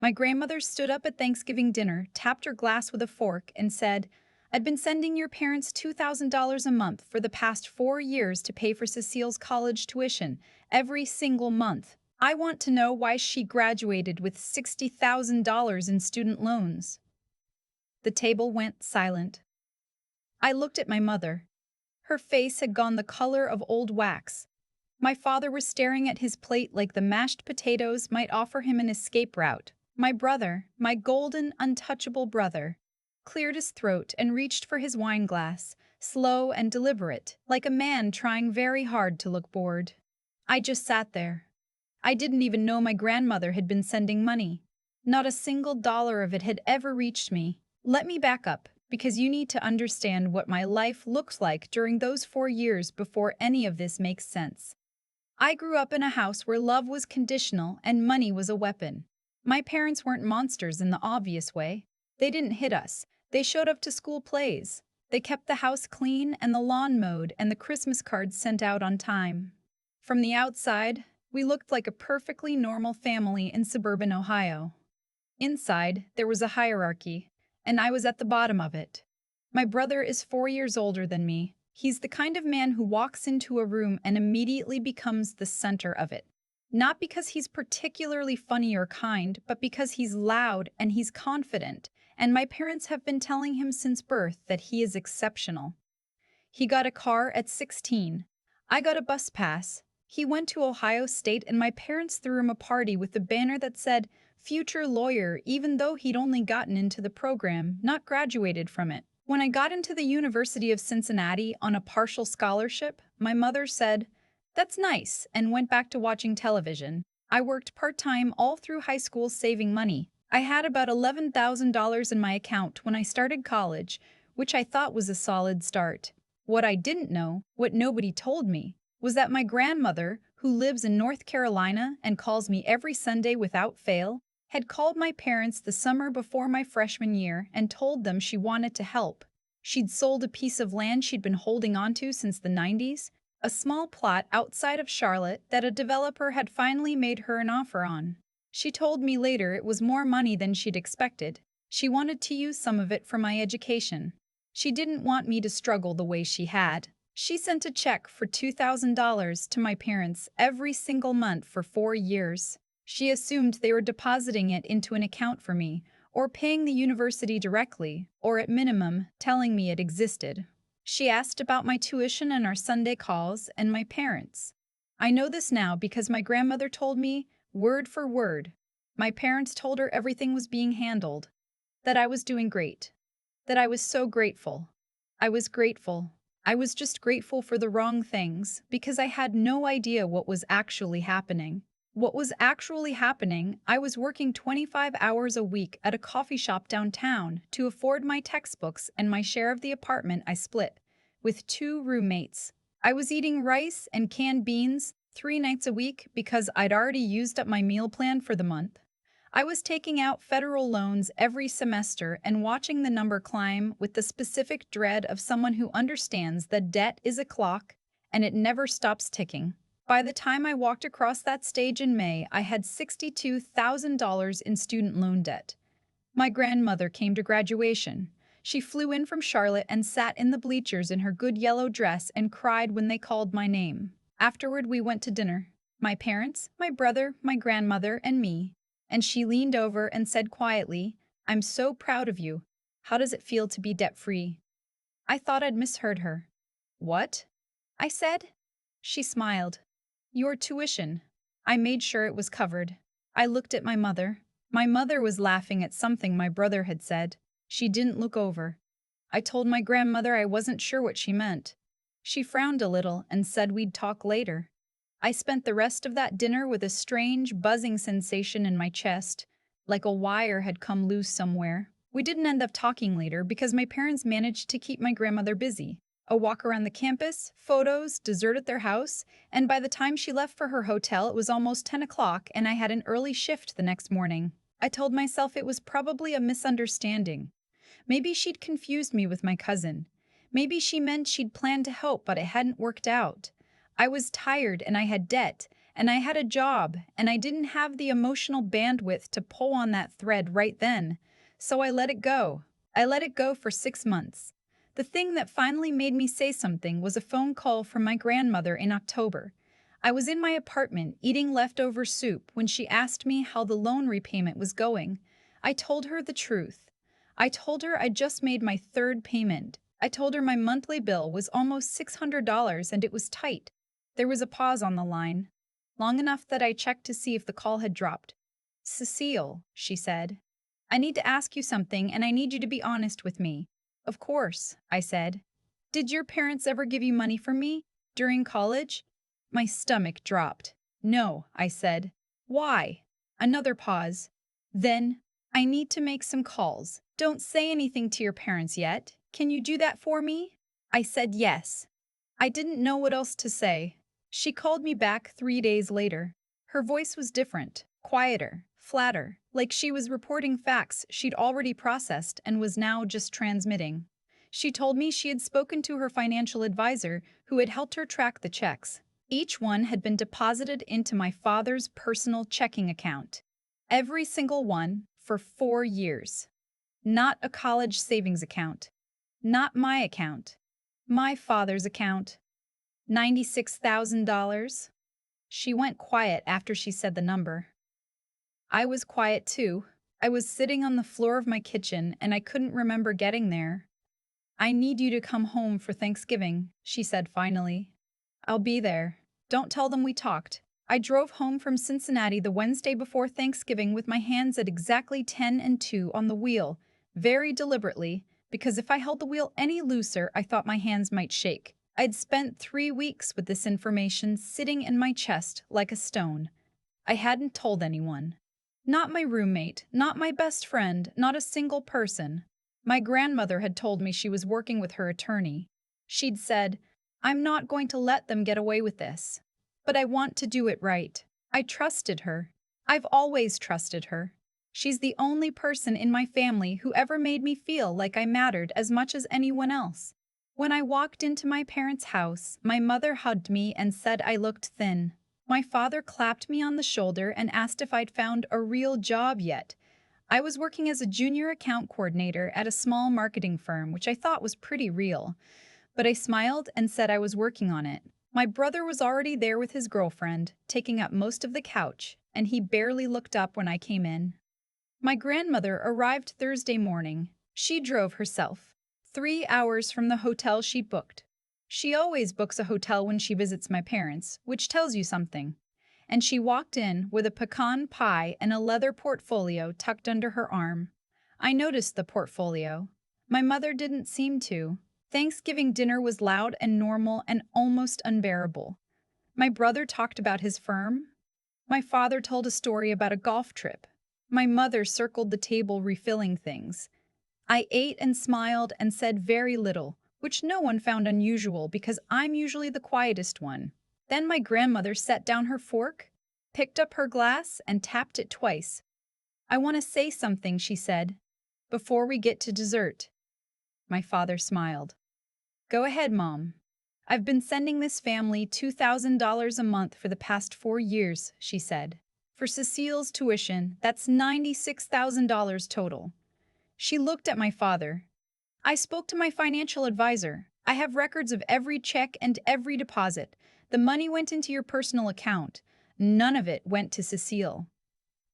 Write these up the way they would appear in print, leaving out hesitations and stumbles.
My grandmother stood up at Thanksgiving dinner, tapped her glass with a fork, and said, "I'd been sending your parents $2,000 a month for the past 4 years to pay for Cecile's college tuition, every single month. I want to know why she graduated with $60,000 in student loans." The table went silent. I looked at my mother. Her face had gone the color of old wax. My father was staring at his plate like the mashed potatoes might offer him an escape route. My brother, my golden, untouchable brother, cleared his throat and reached for his wine glass, slow and deliberate, like a man trying very hard to look bored. I just sat there. I didn't even know my grandmother had been sending money. Not a single dollar of it had ever reached me. Let me back up, because you need to understand what my life looks like during those 4 years before any of this makes sense. I grew up in a house where love was conditional and money was a weapon. My parents weren't monsters in the obvious way. They didn't hit us. They showed up to school plays. They kept the house clean and the lawn mowed and the Christmas cards sent out on time. From the outside, we looked like a perfectly normal family in suburban Ohio. Inside, there was a hierarchy, and I was at the bottom of it. My brother is 4 years older than me. He's the kind of man who walks into a room and immediately becomes the center of it. Not because he's particularly funny or kind, but because he's loud and he's confident, and my parents have been telling him since birth that he is exceptional. He got a car at 16. I got a bus pass. He went to Ohio State, and my parents threw him a party with a banner that said, "Future lawyer," even though he'd only gotten into the program, not graduated from it. When I got into the University of Cincinnati on a partial scholarship, my mother said, "That's nice," and went back to watching television. I worked part-time all through high school saving money. I had about $11,000 in my account when I started college, which I thought was a solid start. What I didn't know, what nobody told me, was that my grandmother, who lives in North Carolina and calls me every Sunday without fail, had called my parents the summer before my freshman year and told them she wanted to help. She'd sold a piece of land she'd been holding onto since the 90s, a small plot outside of Charlotte that a developer had finally made her an offer on. She told me later it was more money than she'd expected. She wanted to use some of it for my education. She didn't want me to struggle the way she had. She sent a check for $2,000 to my parents every single month for 4 years. She assumed they were depositing it into an account for me, or paying the university directly, or at minimum, telling me it existed. She asked about my tuition and our Sunday calls and my parents. I know this now because my grandmother told me, word for word. My parents told her everything was being handled, that I was doing great, that I was so grateful. I was grateful. I was just grateful for the wrong things because I had no idea what was actually happening. What was actually happening, I was working 25 hours a week at a coffee shop downtown to afford my textbooks and my share of the apartment I split with 2 roommates. I was eating rice and canned beans 3 nights a week because I'd already used up my meal plan for the month. I was taking out federal loans every semester and watching the number climb with the specific dread of someone who understands that debt is a clock and it never stops ticking. By the time I walked across that stage in May, I had $62,000 in student loan debt. My grandmother came to graduation. She flew in from Charlotte and sat in the bleachers in her good yellow dress and cried when they called my name. Afterward, we went to dinner. My parents, my brother, my grandmother, and me. And she leaned over and said quietly, "I'm so proud of you. How does it feel to be debt-free?" I thought I'd misheard her. "What?" I said. She smiled. "Your tuition." I made sure it was covered. I looked at my mother. My mother was laughing at something my brother had said. She didn't look over. I told my grandmother I wasn't sure what she meant. She frowned a little and said we'd talk later. I spent the rest of that dinner with a strange, buzzing sensation in my chest, like a wire had come loose somewhere. We didn't end up talking later because my parents managed to keep my grandmother busy. A walk around the campus, photos, dessert at their house, and by the time she left for her hotel, it was almost 10 o'clock and I had an early shift the next morning. I told myself it was probably a misunderstanding. Maybe she'd confused me with my cousin. Maybe she meant she'd planned to help, but it hadn't worked out. I was tired and I had debt, And I had a job, and I didn't have the emotional bandwidth to pull on that thread right then. So I let it go. I let it go for 6 months. The thing that finally made me say something was a phone call from my grandmother in October. I was in my apartment eating leftover soup when she asked me how the loan repayment was going. I told her the truth. I told her I'd just made my third payment. I told her my monthly bill was almost $600 and it was tight. There was a pause on the line, long enough that I checked to see if the call had dropped. "Cecile," she said, "I need to ask you something and I need you to be honest with me." "Of course," I said. "Did your parents ever give you money for me? During college?" My stomach dropped. "No," I said. "Why?" Another pause. Then, "I need to make some calls. Don't say anything to your parents yet. Can you do that for me?" I said yes. I didn't know what else to say. She called me back 3 days later. Her voice was different, quieter, flatter, like she was reporting facts she'd already processed and was now just transmitting. She told me she had spoken to her financial advisor who had helped her track the checks. Each one had been deposited into my father's personal checking account. Every single one for 4 years. Not a college savings account. Not my account. My father's account. $96,000. She went quiet after she said the number. I was quiet too. I was sitting on the floor of my kitchen and I couldn't remember getting there. "I need you to come home for Thanksgiving," she said finally. "I'll be there. Don't tell them we talked." I drove home from Cincinnati the Wednesday before Thanksgiving with my hands at exactly 10 and 2 on the wheel, very deliberately, because if I held the wheel any looser, I thought my hands might shake. I'd spent 3 weeks with this information sitting in my chest like a stone. I hadn't told anyone. Not my roommate, not my best friend, not a single person. My grandmother had told me she was working with her attorney. She'd said, "I'm not going to let them get away with this. But I want to do it right." I trusted her. I've always trusted her. She's the only person in my family who ever made me feel like I mattered as much as anyone else. When I walked into my parents' house, my mother hugged me and said I looked thin. My father clapped me on the shoulder and asked if I'd found a real job yet. I was working as a junior account coordinator at a small marketing firm, which I thought was pretty real. But I smiled and said I was working on it. My brother was already there with his girlfriend, taking up most of the couch, and he barely looked up when I came in. My grandmother arrived Thursday morning. She drove herself, 3 hours from the hotel she'd booked. She always books a hotel when she visits my parents, which tells you something. And she walked in with a pecan pie and a leather portfolio tucked under her arm. I noticed the portfolio. My mother didn't seem to. Thanksgiving dinner was loud and normal and almost unbearable. My brother talked about his firm. My father told a story about a golf trip. My mother circled the table refilling things. I ate and smiled and said very little, which no one found unusual because I'm usually the quietest one. Then my grandmother set down her fork, picked up her glass, and tapped it twice. "I want to say something," she said, "before we get to dessert." My father smiled. "Go ahead, Mom." "I've been sending this family $2,000 a month for the past 4 years," she said. "For Cecile's tuition, that's $96,000 total." She looked at my father. "I spoke to my financial advisor. I have records of every check and every deposit. The money went into your personal account. None of it went to Cecile."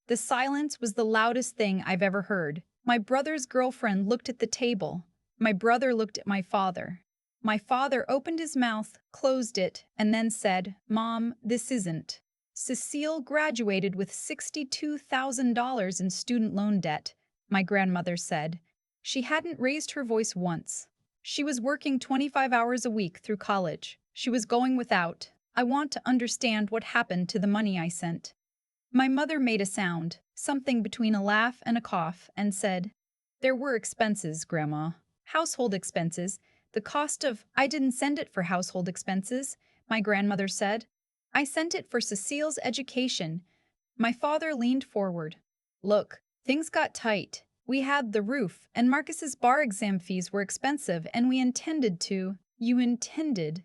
The silence was the loudest thing I've ever heard. My brother's girlfriend looked at the table. My brother looked at my father. My father opened his mouth, closed it, and then said, "Mom, this isn't." Cecile graduated with $62,000 in student loan debt, my grandmother said. She hadn't raised her voice once. She was working 25 hours a week through college. She was going without. I want to understand what happened to the money I sent. My mother made a sound, something between a laugh and a cough, and said, "There were expenses, Grandma. Household expenses. The cost of—" "I didn't send it for household expenses," my grandmother said. "I sent it for Cecile's education." My father leaned forward. "Look, things got tight. We had the roof, and Marcus's bar exam fees were expensive, and we intended to—" "You intended,"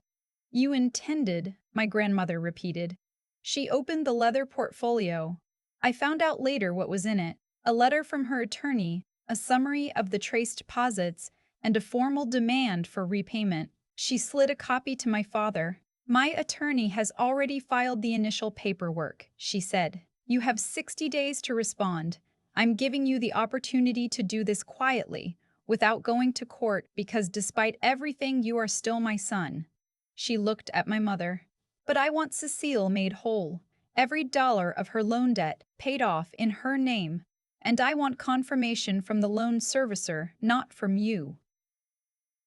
my grandmother repeated. She opened the leather portfolio. I found out later what was in it: a letter from her attorney, a summary of the traced deposits, and a formal demand for repayment. She slid a copy to my father. "My attorney has already filed the initial paperwork," she said. "You have 60 days to respond. I'm giving you the opportunity to do this quietly, without going to court, because despite everything, you are still my son." She looked at my mother. "But I want Cecile made whole. Every dollar of her loan debt paid off in her name. And I want confirmation from the loan servicer, not from you."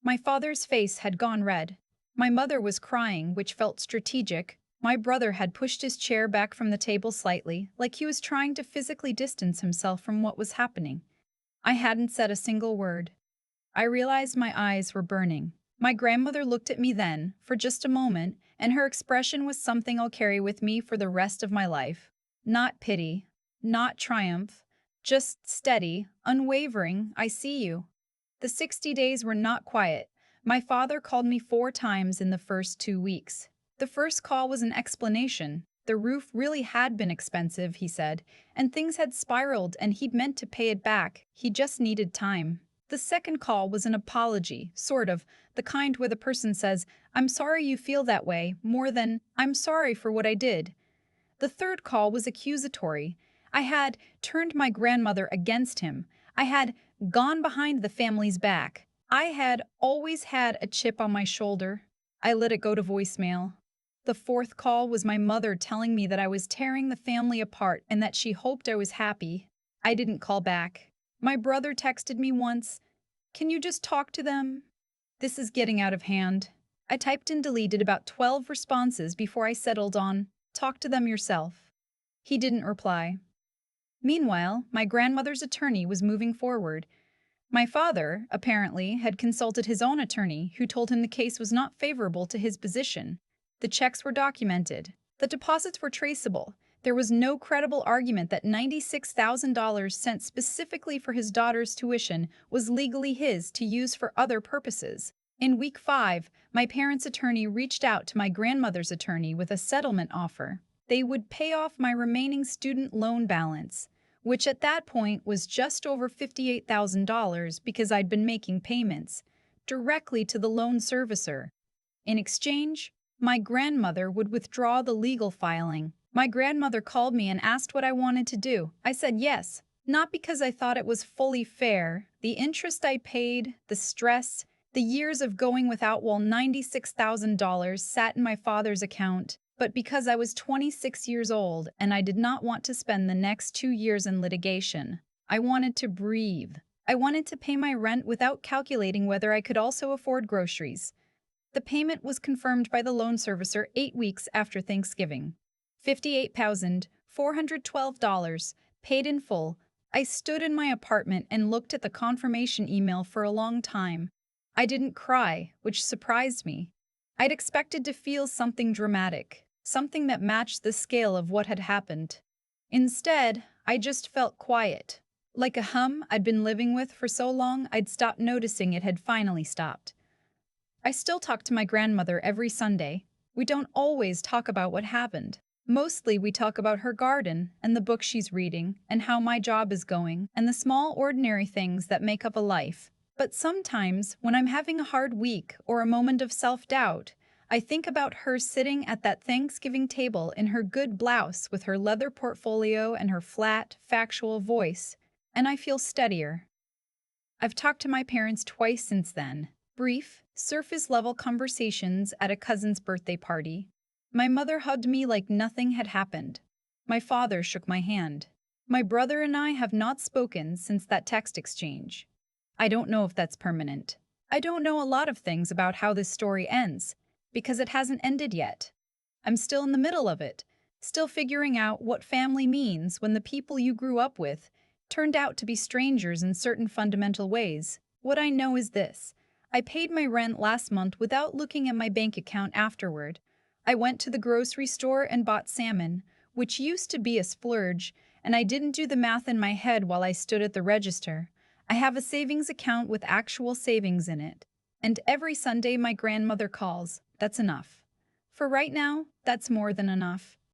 My father's face had gone red. My mother was crying, which felt strategic. My brother had pushed his chair back from the table slightly, like he was trying to physically distance himself from what was happening. I hadn't said a single word. I realized my eyes were burning. My grandmother looked at me then, for just a moment, and her expression was something I'll carry with me for the rest of my life. Not pity, not triumph, just steady, unwavering, "I see you." The 60 days were not quiet. My father called me 4 times in the first 2 weeks. The first call was an explanation. The roof really had been expensive, he said, and things had spiraled, and he'd meant to pay it back. He just needed time. The second call was an apology, sort of, the kind where the person says, "I'm sorry you feel that way," more than, "I'm sorry for what I did." The third call was accusatory. I had turned my grandmother against him. I had gone behind the family's back. I had always had a chip on my shoulder. I let it go to voicemail. The fourth call was my mother telling me that I was tearing the family apart and that she hoped I was happy. I didn't call back. My brother texted me once, "Can you just talk to them? This is getting out of hand." I typed and deleted about 12 responses before I settled on, "Talk to them yourself." He didn't reply. Meanwhile, my grandmother's attorney was moving forward. My father, apparently, had consulted his own attorney, who told him the case was not favorable to his position. The checks were documented. The deposits were traceable. There was no credible argument that $96,000 sent specifically for his daughter's tuition was legally his to use for other purposes. In week 5, my parents' attorney reached out to my grandmother's attorney with a settlement offer. They would pay off my remaining student loan balance, which at that point was just over $58,000 because I'd been making payments, directly to the loan servicer. In exchange, my grandmother would withdraw the legal filing. My grandmother called me and asked what I wanted to do. I said yes, not because I thought it was fully fair. The interest I paid, the stress, the years of going without while $96,000 sat in my father's account, but because I was 26 years old and I did not want to spend the next 2 years in litigation. I wanted to breathe. I wanted to pay my rent without calculating whether I could also afford groceries. The payment was confirmed by the loan servicer 8 weeks after Thanksgiving. $58,412, paid in full. I stood in my apartment and looked at the confirmation email for a long time. I didn't cry, which surprised me. I'd expected to feel something dramatic, something that matched the scale of what had happened. Instead, I just felt quiet. Like a hum I'd been living with for so long I'd stopped noticing it had finally stopped. I still talk to my grandmother every Sunday. We don't always talk about what happened. Mostly we talk about her garden and the book she's reading and how my job is going and the small ordinary things that make up a life. But sometimes, when I'm having a hard week or a moment of self-doubt, I think about her sitting at that Thanksgiving table in her good blouse with her leather portfolio and her flat, factual voice, and I feel steadier. I've talked to my parents twice since then. Brief, surface-level conversations at a cousin's birthday party. My mother hugged me like nothing had happened. My father shook my hand. My brother and I have not spoken since that text exchange. I don't know if that's permanent. I don't know a lot of things about how this story ends, because it hasn't ended yet. I'm still in the middle of it, still figuring out what family means when the people you grew up with turned out to be strangers in certain fundamental ways. What I know is this: I paid my rent last month without looking at my bank account afterward. I went to the grocery store and bought salmon, which used to be a splurge, and I didn't do the math in my head while I stood at the register. I have a savings account with actual savings in it. And every Sunday my grandmother calls. That's enough. For right now, that's more than enough.